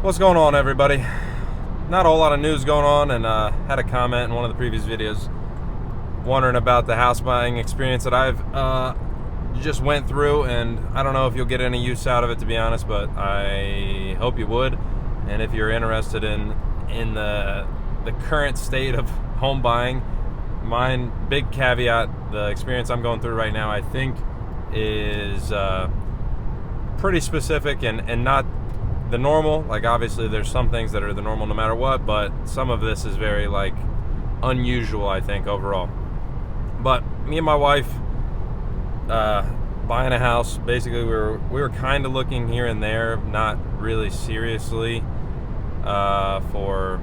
What's going on, everybody? Not a whole lot of news going on, and had a comment in one of the previous videos wondering about the house buying experience that I've just went through, and I don't know if you'll get any use out of it, to be honest, but I hope you would. And if you're interested in the current state of home buying, mine, big caveat, the experience I'm going through right now, I think is pretty specific and not the normal. Like, obviously there's some things that are the normal no matter what, but some of this is very unusual, I think, overall. But me and my wife buying a house, basically we were kind of looking here and there, not really seriously, for,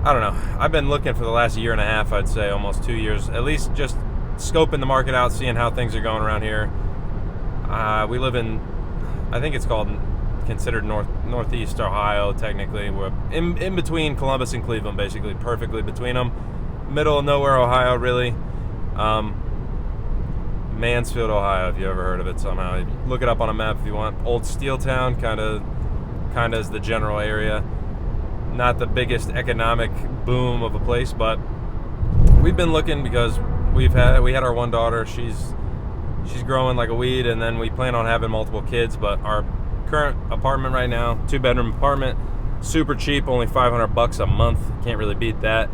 I don't know, I've been looking for the last year and a half, I'd say almost 2 years, at least, just scoping the market out, seeing how things are going around here. We live in, I think it's considered northeast Ohio. Technically, we're in between Columbus and Cleveland, basically perfectly between them. Middle of nowhere, Ohio, really. Mansfield, Ohio, if you ever heard of it somehow. Look it up on a map if you want. Old steel town, kind of is the general area. Not the biggest economic boom of a place, but we've been looking because we had our one daughter. She's growing like a weed, and then we plan on having multiple kids. But our current apartment right now, 2-bedroom apartment, super cheap, only $500 a month. Can't really beat that.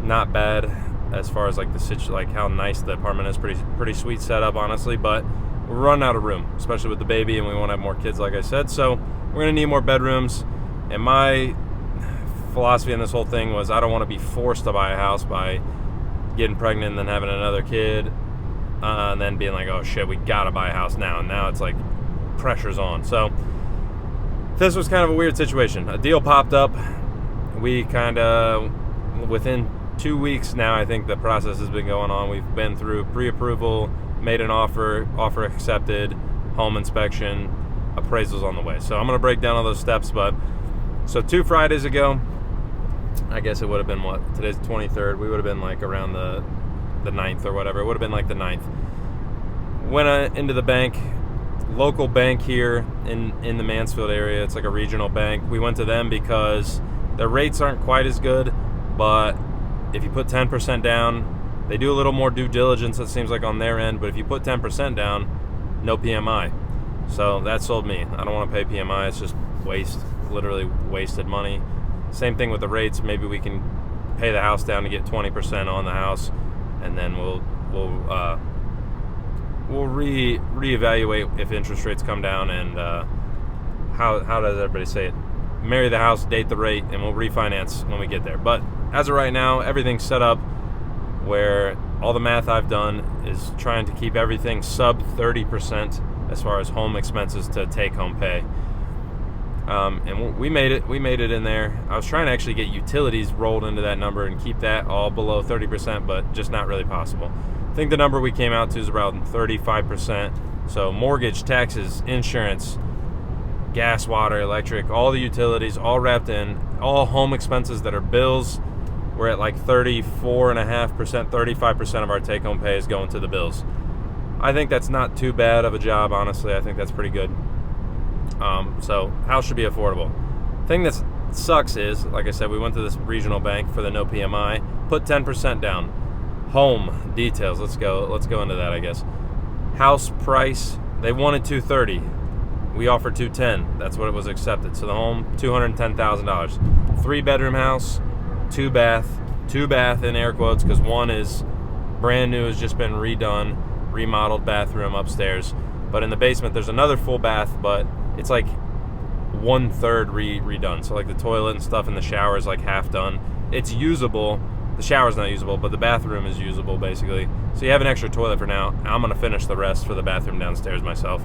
Not bad as far as how nice the apartment is. Pretty sweet setup, honestly. But we're running out of room, especially with the baby, and we want to have more kids, like I said. So we're gonna need more bedrooms. And my philosophy in this whole thing was I don't want to be forced to buy a house by getting pregnant and then having another kid, and then being like, oh shit, we gotta buy a house now. And now it's like pressure's on. So this was kind of a weird situation. A deal popped up. We kind of, within 2 weeks now, I think the process has been going on. We've been through pre-approval, made an offer accepted, home inspection, appraisals on the way. So I'm going to break down all those steps. But so 2 Fridays ago, I guess it would have been today's the 23rd. We would have been around the 9th or whatever. It would have been the 9th. Went into the bank, local bank here in the Mansfield area. It's like a regional bank. We went to them because their rates aren't quite as good, but if you put 10% down, they do a little more due diligence, it seems like, on their end. But if you put 10% down, no PMI. So that sold me. I don't want to pay PMI. It's just literally wasted money. Same thing with the rates. Maybe we can pay the house down to get 20% on the house, and then we'll reevaluate if interest rates come down, and how does everybody say it? Marry the house, date the rate, and we'll refinance when we get there. But as of right now, everything's set up where all the math I've done is trying to keep everything sub 30% as far as home expenses to take-home pay. And we made it in there. I was trying to actually get utilities rolled into that number and keep that all below 30%, but just not really possible. I think the number we came out to is around 35%. So mortgage, taxes, insurance, gas, water, electric, all the utilities, all wrapped in, all home expenses that are bills, we're at 34.5%, 35% of our take-home pay is going to the bills. I think that's not too bad of a job, honestly. I think that's pretty good. So house should be affordable. Thing that sucks is, like I said, we went to this regional bank for the no PMI, put 10% down. Home details, let's go into that, I guess. House price, they wanted $230. We offered $210. That's what it was accepted. So the home, $210,000. 3-bedroom house, 2 bath in air quotes, because one is brand new, has just been redone, remodeled bathroom upstairs. But in the basement, there's another full bath, but it's 1/3 redone. So the toilet and stuff in the shower is half done. It's usable. The shower's not usable, but the bathroom is usable, basically. So you have an extra toilet for now. I'm going to finish the rest for the bathroom downstairs myself.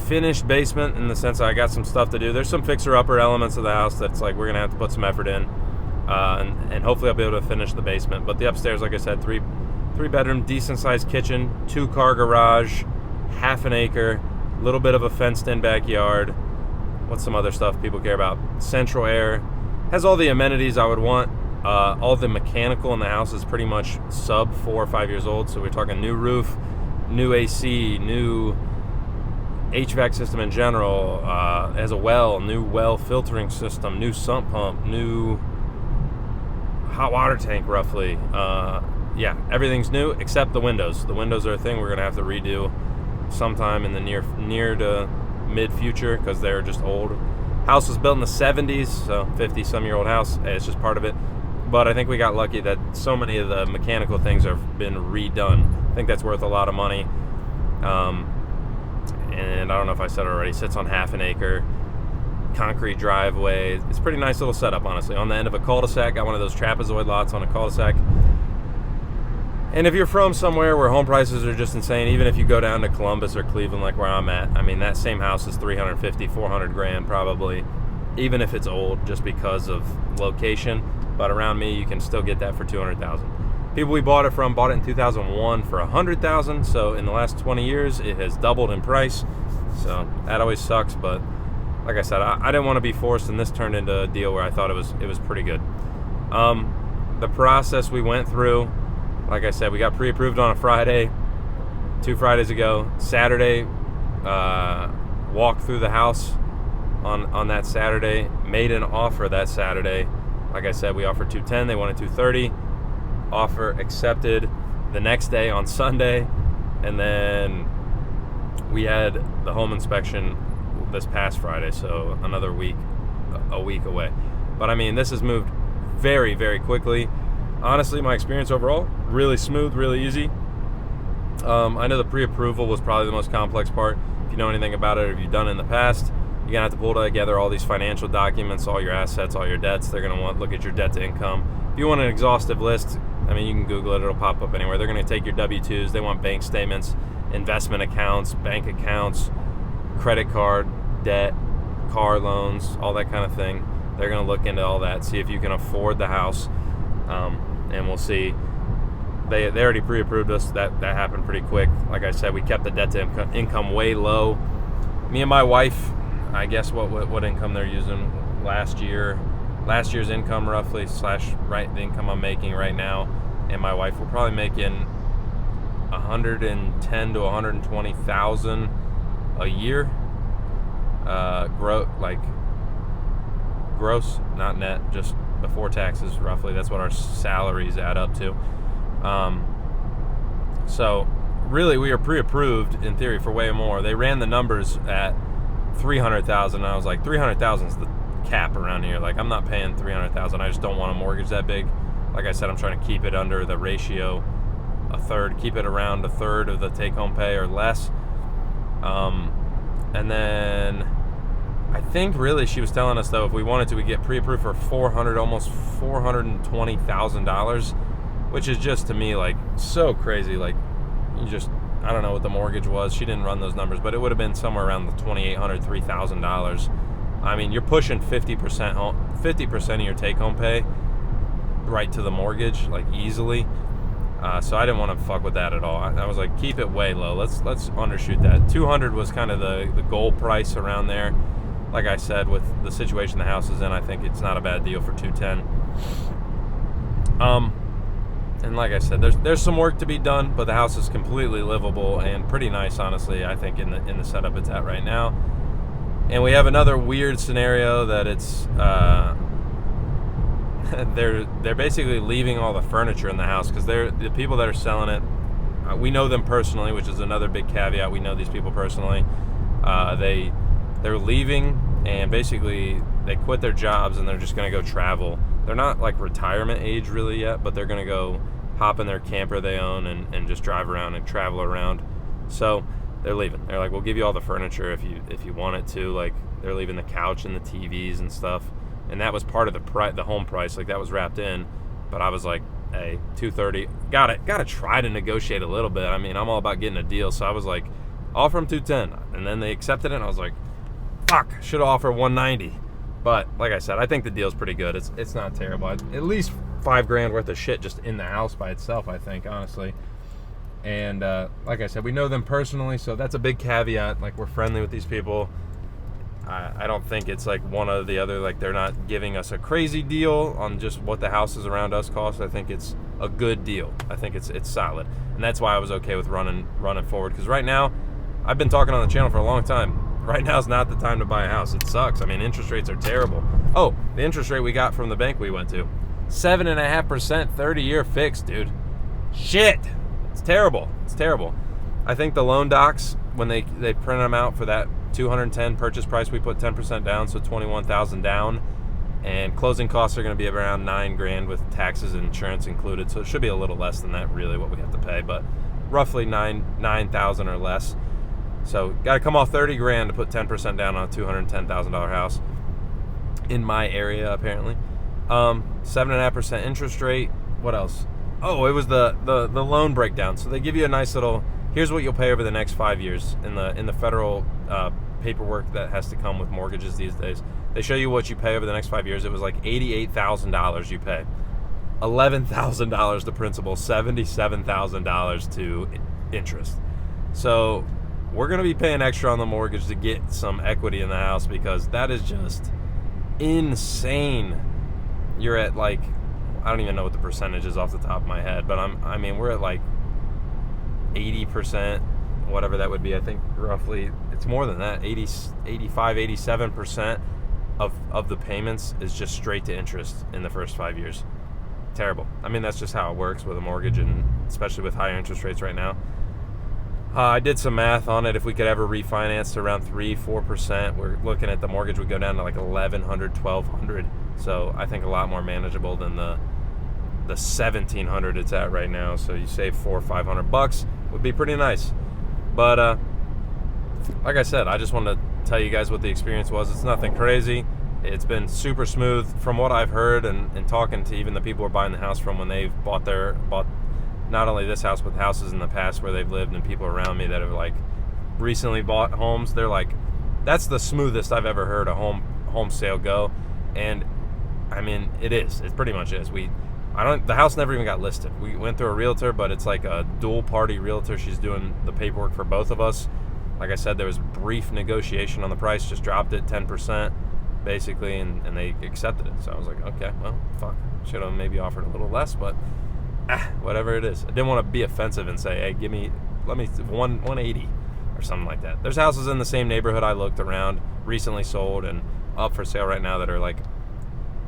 Finished basement in the sense that I got some stuff to do. There's some fixer-upper elements of the house that's we're going to have to put some effort in. And hopefully I'll be able to finish the basement. But the upstairs, like I said, 3-bedroom, decent-sized kitchen, 2-car garage, half an acre, a little bit of a fenced-in backyard. What's some other stuff people care about? Central air. Has all the amenities I would want. All the mechanical in the house is pretty much sub 4 or 5 years old. So we're talking new roof, new AC, new HVAC system in general, has a new well filtering system, new sump pump, new hot water tank roughly. Yeah, everything's new except the windows. The windows are a thing we're going to have to redo sometime in the near to mid future because they're just old. House was built in the 70s, so 50-some-year-old house. It's just part of it. But I think we got lucky that so many of the mechanical things have been redone. I think that's worth a lot of money. And I don't know if I said it already, sits on half an acre, concrete driveway. It's a pretty nice little setup, honestly. On the end of a cul-de-sac, got one of those trapezoid lots on a cul-de-sac. And if you're from somewhere where home prices are just insane, even if you go down to Columbus or Cleveland like where I'm at, I mean, that same house is $350,000, $400,000 probably, even if it's old, just because of location. But around me, you can still get that for $200,000. People we bought it from bought it in 2001 for $100,000. So in the last 20 years, it has doubled in price. So that always sucks. But like I said, I didn't want to be forced, and this turned into a deal where I thought it was pretty good. The process we went through, like I said, we got pre-approved on a Friday, 2 Fridays ago. Saturday, walked through the house on that Saturday, made an offer that Saturday. Like I said, we offered $210, they wanted $230. Offer accepted the next day on Sunday, and then we had the home inspection this past Friday, so a week away. But I mean, this has moved very, very quickly. Honestly, my experience overall, really smooth, really easy. I know the pre-approval was probably the most complex part. If you know anything about it, or if you've done it in the past, you're gonna have to pull together all these financial documents, all your assets, all your debts. They're gonna want to look at your debt to income. If you want an exhaustive list, I mean, you can Google it, it'll pop up anywhere. They're gonna take your W-2s, they want bank statements, investment accounts, bank accounts, credit card, debt, car loans, all that kind of thing. They're gonna look into all that, see if you can afford the house. And we'll see. They already pre-approved us. That happened pretty quick. Like I said, we kept the debt to income way low. Me and my wife, I guess what income they're using last year's income roughly, / the income I'm making right now, and my wife will probably making $110,000 to $120,000 a year. Gross, not net, just before taxes, roughly. That's what our salaries add up to. So really, we are pre-approved in theory for way more. They ran the numbers at $300,000, and I was like, $300,000 is the cap around here. Like, I'm not paying $300,000. I just don't want a mortgage that big. Like I said, I'm trying to keep it under the ratio, keep it around a third of the take-home pay or less. And then I think really she was telling us, though, if we wanted to, we get pre-approved for almost $420,000, which is just, to me, like, so crazy. Like, I don't know what the mortgage was. She didn't run those numbers, but it would have been somewhere around the $2,800, $3,000. I mean, you're pushing 50% of your take-home pay right to the mortgage, like, easily. So I didn't want to fuck with that at all. I was like, keep it way low. Let's undershoot that. 200 was kind of the goal price around there. Like I said, with the situation the house is in, I think it's not a bad deal for 210. And like I said, there's some work to be done, but the house is completely livable and pretty nice, honestly, I think, in the setup it's at right now. And we have another weird scenario that it's they're basically leaving all the furniture in the house, because the people that are selling it, we know them personally, which is another big caveat. We know these people personally. They're leaving, and basically they quit their jobs and they're just going to go travel. They're not like retirement age really yet, but they're going to go hop in their camper they own and just drive around and travel around. So they're leaving. They're like, we'll give you all the furniture if you want it to. Like, they're leaving the couch and the TVs and stuff. And that was part of the home price. Like, that was wrapped in. But I was like, hey, $230. Gotta try to negotiate a little bit. I mean, I'm all about getting a deal. So I was like, offer them $210. And then they accepted it, and I was like, fuck, should have offered $190. But like I said, I think the deal's pretty good. It's not terrible. At least $5,000 worth of shit just in the house by itself, I think, honestly. And like I said, we know them personally, so that's a big caveat. Like, we're friendly with these people. I don't think it's like one or the other. Like, they're not giving us a crazy deal on just what the houses around us cost. I think it's a good deal. I think it's solid, and that's why I was okay with running forward. Because right now, I've been talking on the channel for a long time. Right now is not the time to buy a house. It sucks. I mean, interest rates are terrible. Oh, the interest rate we got from the bank we went to, 7.5%, 30-year fixed, dude. Shit. It's terrible. It's terrible. I think the loan docs, when they print them out for that 210 purchase price, we put 10% down, so 21,000 down, and closing costs are going to be around $9,000 with taxes and insurance included. So it should be a little less than that, really, what we have to pay, but roughly 9,000 or less. So got to come off 30 grand to put 10% down on a $210,000 house in my area, apparently. 7.5% interest rate. What else? Oh, it was the loan breakdown. So they give you a nice little, here's what you'll pay over the next 5 years in the federal paperwork that has to come with mortgages these days. They show you what you pay over the next 5 years. It was like $88,000 you pay, $11,000 to principal, $77,000 to interest. So we're going to be paying extra on the mortgage to get some equity in the house, because that is just insane. You're at like, I don't even know what the percentage is off the top of my head, but I mean, we're at like 80%, whatever that would be. I think roughly, it's more than that, 85, 87% of the payments is just straight to interest in the first 5 years. Terrible. I mean, that's just how it works with a mortgage, and especially with higher interest rates right now. I did some math on it. If we could ever refinance to around 3-4%, we're looking at the mortgage would go down to like $1,100, $1,200. So I think a lot more manageable than the $1,700 it's at right now. So you save $400 or $500 would be pretty nice. But like I said, I just wanted to tell you guys what the experience was. It's nothing crazy. It's been super smooth from what I've heard, and talking to even the people who are buying the house from when they've bought not only this house, but houses in the past where they've lived, and people around me that have like recently bought homes. They're like, that's the smoothest I've ever heard a home sale go. And I mean, it is. It pretty much is. The house never even got listed. We went through a realtor, but it's like a dual party realtor. She's doing the paperwork for both of us. Like I said, there was brief negotiation on the price, just dropped it 10% basically, and they accepted it. So I was like, okay, well, fuck. Should have maybe offered a little less, but whatever it is. I didn't want to be offensive and say, hey, let me 180 or something like that. There's houses in the same neighborhood I looked around, recently sold and up for sale right now, that are like,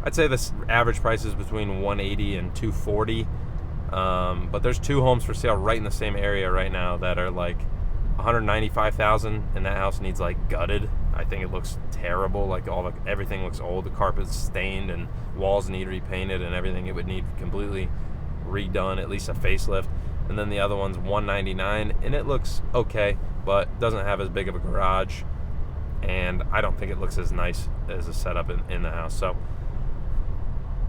I'd say the average price is between 180 and 240. But there's 2 homes for sale right in the same area right now that are like $195,000, and that house needs like gutted. I think it looks terrible. Like everything looks old. The carpet's stained and walls need repainted and everything. It would need completely redone, at least a facelift. And then the other one's $199, and it looks okay, but doesn't have as big of a garage, and I don't think it looks as nice as a setup in the house. So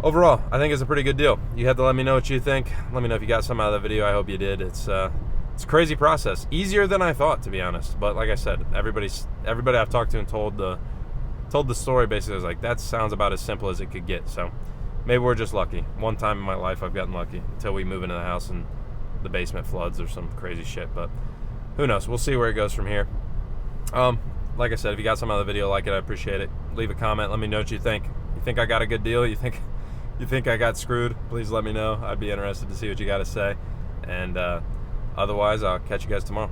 overall, I think it's a pretty good deal. You have to let me know what you think. Let me know if you got some out of the video. I hope you did. It's a crazy process, easier than I thought, to be honest. But like I said, everybody I've talked to and told the story basically was like, that sounds about as simple as it could get. So maybe we're just lucky. One time in my life I've gotten lucky, until we move into the house and the basement floods or some crazy shit. But who knows? We'll see where it goes from here. Like I said, if you got some other video like it, I appreciate it. Leave a comment. Let me know what you think. You think I got a good deal? You think I got screwed? Please let me know. I'd be interested to see what you got to say. And otherwise, I'll catch you guys tomorrow.